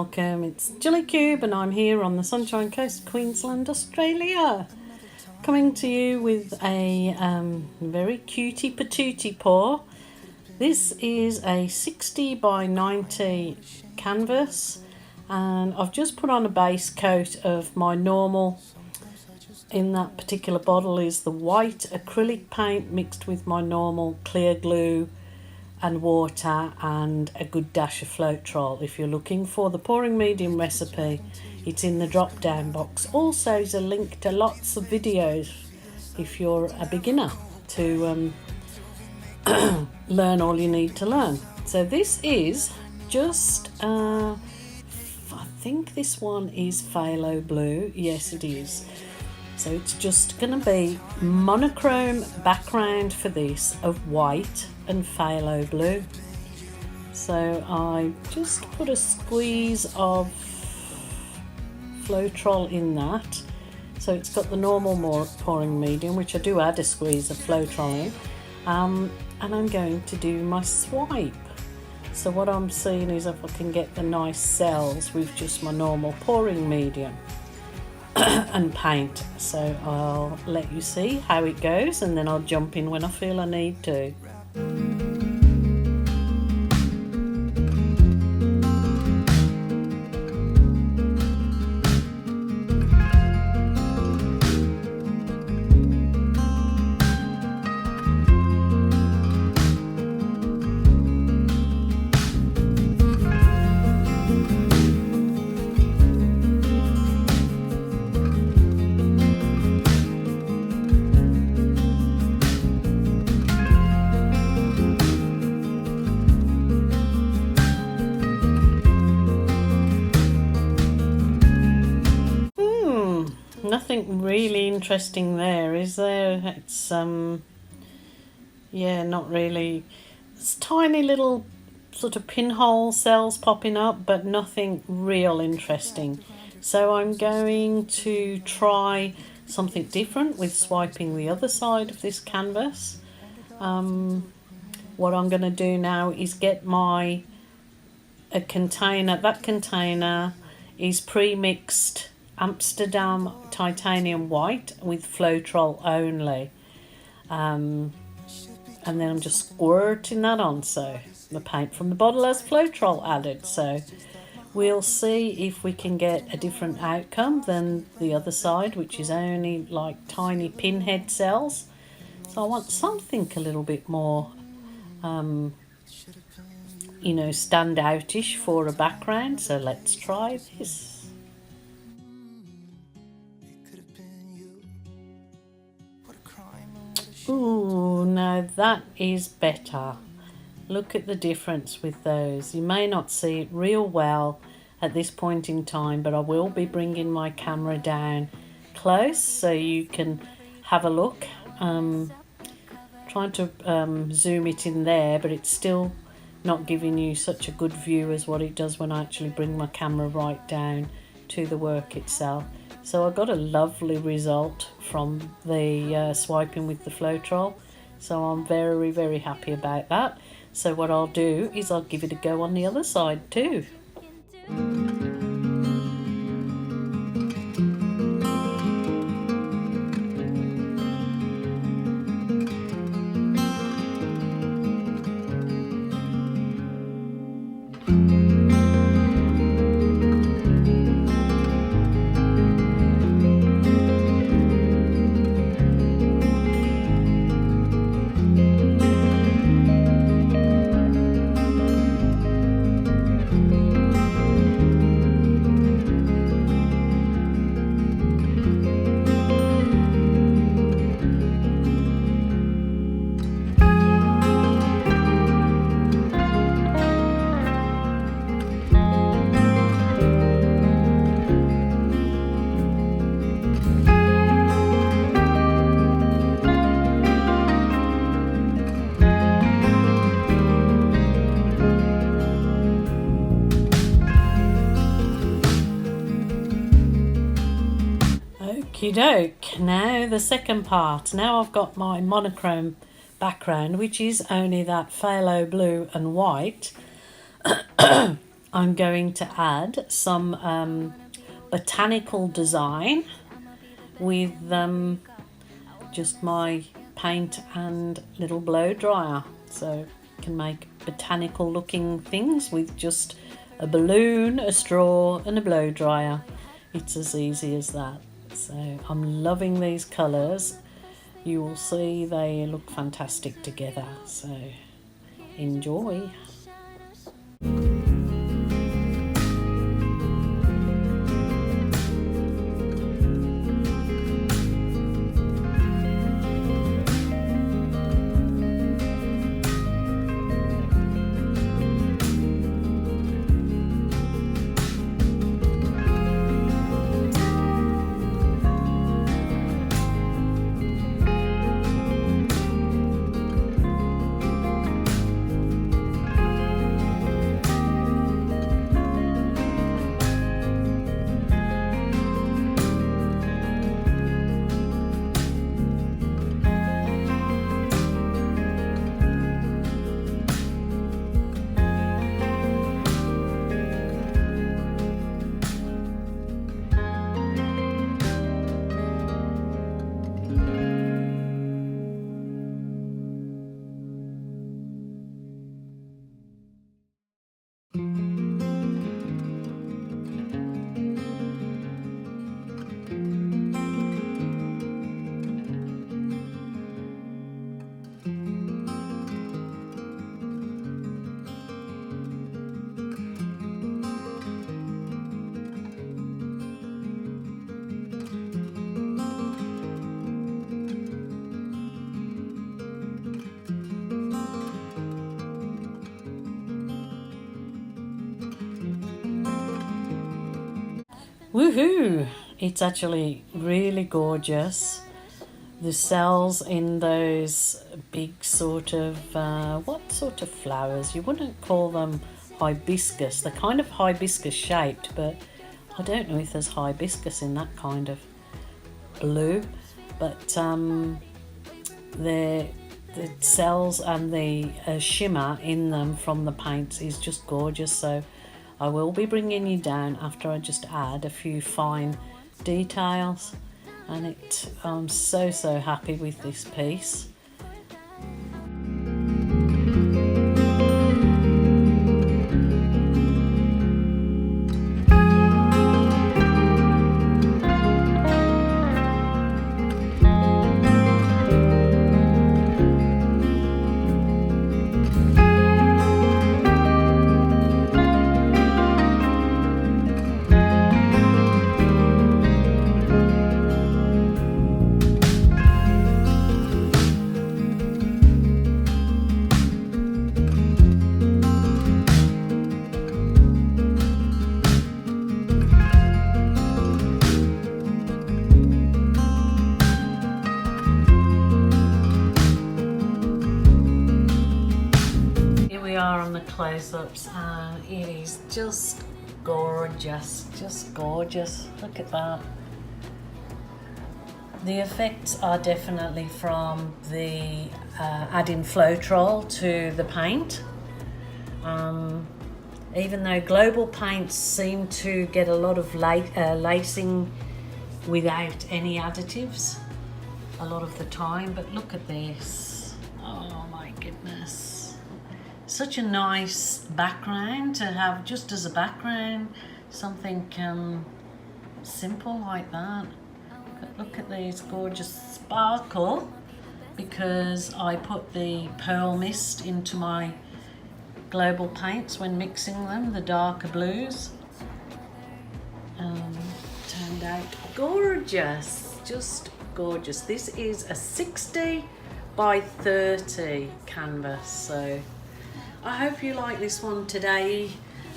welcome. It's Jilly Cube and I'm here on the Sunshine Coast, Queensland, Australia. Coming to you with a very cutie patootie pour. This is a 60 by 90 canvas and I've just put on a base coat of my normal. In that particular bottle is the white acrylic paint mixed with my normal clear glue and water and a good dash of Floetrol. If you're looking for the pouring medium recipe, it's in the drop down box. Also is a link to lots of videos if you're a beginner to learn all you need to learn. So this is just I think this one is phthalo blue. Yes, it is. So it's just going to be monochrome background for this of white and phthalo blue. So I just put a squeeze of Floetrol in that. So it's got the normal pouring medium, which I do add a squeeze of Floetrol in. And I'm going to do my swipe. So what I'm seeing is if I can get the nice cells with just my normal pouring medium and paint. So I'll let you see how it goes and then I'll jump in when I feel I need to. Nothing really interesting there, is there? It's yeah, not really. It's tiny little sort of pinhole cells popping up, but nothing real interesting. So I'm going to try something different with swiping the other side of this canvas. What I'm going to do now is get a container. That container is pre-mixed Amsterdam titanium white with Floetrol only, and then I'm just squirting that on. So the paint from the bottle has Floetrol added, so we'll see if we can get a different outcome than the other side, which is only like tiny pinhead cells. So I want something a little bit more you know, stand outish for a background. So let's try this. Ooh, now that is better. Look at the difference with those. You may not see it real well at this point in time, but I will be bringing my camera down close so you can have a look. Trying to zoom it in there, but it's still not giving you such a good view as what it does when I actually bring my camera right down to the work itself. So I got a lovely result from the swiping with the Floetrol. So I'm very, very happy about that. So what I'll do is I'll give it a go on the other side too. Okie doke, now the second part. Now I've got my monochrome background, which is only that phthalo blue and white. I'm going to add some botanical design with just my paint and little blow dryer. So you can make botanical looking things with just a balloon, a straw and a blow dryer. It's as easy as that. So I'm loving these colours. You will see they look fantastic together. So enjoy. Woohoo! It's actually really gorgeous. The cells in those big sort of, what sort of flowers? You wouldn't call them hibiscus. They're kind of hibiscus shaped, but I don't know if there's hibiscus in that kind of blue. But the cells and the shimmer in them from the paints is just gorgeous. So I will be bringing you down after I just add a few fine details, and I'm so happy with this piece. On the close-ups, and it is just gorgeous, look at that. The effects are definitely from the adding Floetrol to the paint. Even though global paints seem to get a lot of lacing without any additives a lot of the time, but look at this. Oh my goodness. Such a nice background to have, just as a background, something simple like that. Look at these gorgeous sparkle, because I put the pearl mist into my global paints when mixing them, the darker blues. Turned out gorgeous, just gorgeous. This is a 60 by 30 canvas, so I hope you like this one today,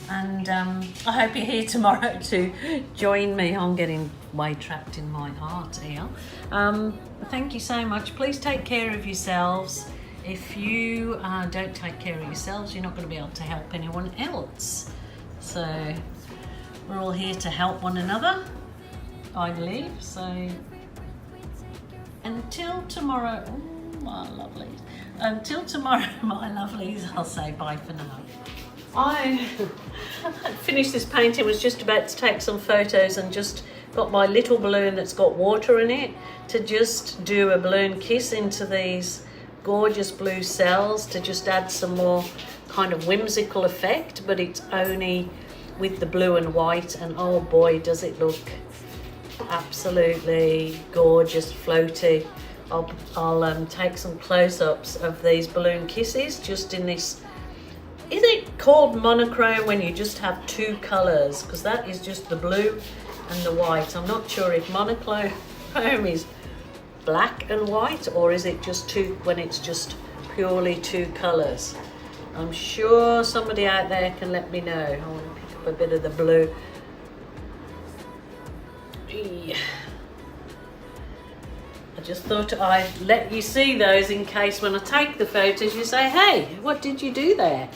and I hope you're here tomorrow to join me. I'm getting way trapped in my art here. Thank you so much. Please take care of yourselves. If you don't take care of yourselves, you're not going to be able to help anyone else. So we're all here to help one another, I believe. So until tomorrow, oh, my lovelies. Until tomorrow, my lovelies, I'll say bye for now. I finished this painting, was just about to take some photos and just got my little balloon that's got water in it to just do a balloon kiss into these gorgeous blue cells to just add some more kind of whimsical effect, but it's only with the blue and white, and oh boy does it look absolutely gorgeous, floaty. I'll take some close-ups of these balloon kisses just in this. Is it called monochrome when you just have two colours? Because that is just the blue and the white. I'm not sure if monochrome is black and white, or is it just two when it's just purely two colours. I'm sure somebody out there can let me know. I want to pick up a bit of the blue. I just thought I'd let you see those in case when I take the photos you say, hey, what did you do there?